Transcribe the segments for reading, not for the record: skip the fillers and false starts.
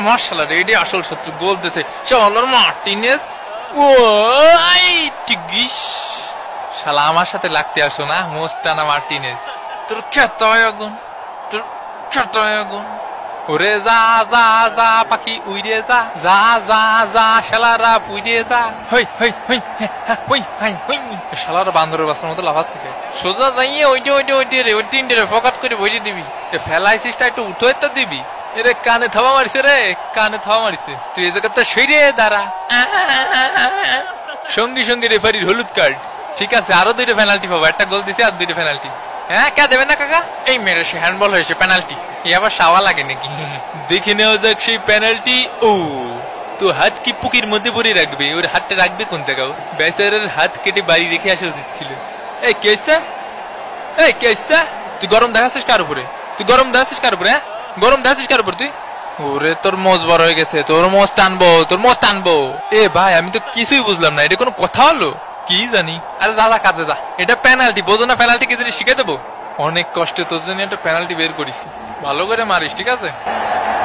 Martial এটি আসল শত্রু বলতেছে চলো মার্টিনেজ। ও টিগিস শালা আমার সাথে লাগতে আসো না মোস্টানা মার্টিনেজ। তোর খেতে হয় আগুন, তোর খেতে হয় আগুন। ওরে যা যা যা পাখি উইরে যা যা যা যা শালারা পুইরে যা। হই হই হই হই হাই হই শালারা বান্দরের বাসার মতো লাফাচ্ছে। সোজা যাইয়ে ওইটে রে ওই তিনটে রে ফোকাস করে বইরে দিবি। ফেলাইছিসটা একটু উঠো তো দিবি। এরে কানে থাবা মারিছে রে, কানে থাবা মারিছে। তুই এই জায়গাটা সইরে দাঁড়া। সঙ্গী সঙ্গী রেফারির হলুদ কার্ড। ঠিক আছে আরো 2টা পেনাল্টি পাবো, একটা গোল দিছে আর 2টা পেনাল্টি। হ্যাঁ কে দেবে না কাকা? এই মেরে সে হ্যান্ডবল হয়েছে পেনাল্টি। এই আবার সাওয়া লাগে নাকি? দেখে নেওয়া যাক সেই পেনাল্টি। ও তো হাত কি পুকির মধ্যে পরে রাখবে? ওর হাতটা রাখবে কোন জায়গাও? বেচারের হাত কেটে বাড়ি রেখে আসা উচিত ছিল। এই কেসা, এই কেসা তুই গরম দেখাচ্ছিস কার উপরে? তুই গরম দেখাচ্ছিস কার উপরে? হ্যাঁ গরম দেখাচ্ছিস কার উপর তুই? ওরে তোর মোজ বড় হয়ে গেছে, তোর মোজ টানবো, তোর মোজ টানবো। এ ভাই আমি তো কিছুই বুঝলাম না, এটা কোনো কথা হলো? কি জানি। আরে যা যা কাজে যা, এটা পেনাল্টি বোঝো না? পেনাল্টি কি জিনিস শিখে দেবো? অনেক কষ্টে তোর জন্য একটা পেনাল্টি বের করেছি, ভালো করে মারিস ঠিক আছে?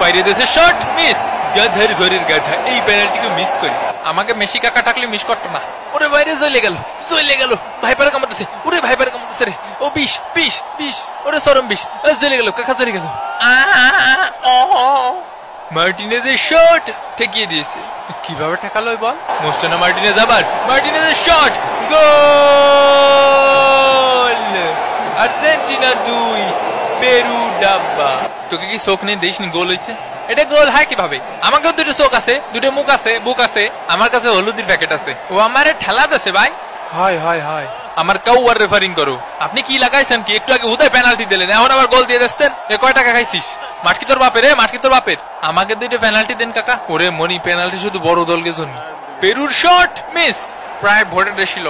বাইরে দেশে শট মিস, গাধার ঘরের গাধা এই পেনাল্টিকে মিস করি। আমাকে মেসি কাকা টাকলে মিস করতো না। ওরে বাইরে জ্বলে গেল, জ্বলে গেল। ভাইপার কামাতেছে, ওরে ভাইপার কামাতেছে রে। ও বিষ বিষ বিষ, ওরে চরম বিষ। জ্বলে গেল কাকা, জ্বলে গেল। মার্টিনেজের শট ঠেকিয়ে দিয়েছে। কিভাবে ঠেকালো বল? মোস্টানা মার্টিনেজ, আবার মার্টিনেজের শট, গোল। আর্জেন্টিনা 2 পেরু ডাব্বা। তোকে কি চোখ নেই দেখিস নি গোল হয়েছে? এটা গোল হয় কিভাবে? আমাকেও 2টো চোখ আছে, 2টো মুখ আছে, বুক আছে, আমার কাছে হলুদের প্যাকেট আছে। ও আমারে ঠেলা দিছে ভাই। হয় হয় হয় আমার কাউ আর রেফারিং করো। আপনি কি লাগাইছেন কি? একটু আগে হুদায় পেনাল্টি দিলেন, এখন আবার গোল দিয়ে দিচ্ছেন। এ কয় টাকা খাইছিস? মাটকি তোর বাপের, মাটকি তোর বাপের। আমাকে 2টা পেনাল্টি দেন কাকা। ওরে মনি পেনাল্টি শুধু বড় দলকে জন্য। পেরুর শট মিস, প্রায় ভোটে ছিল।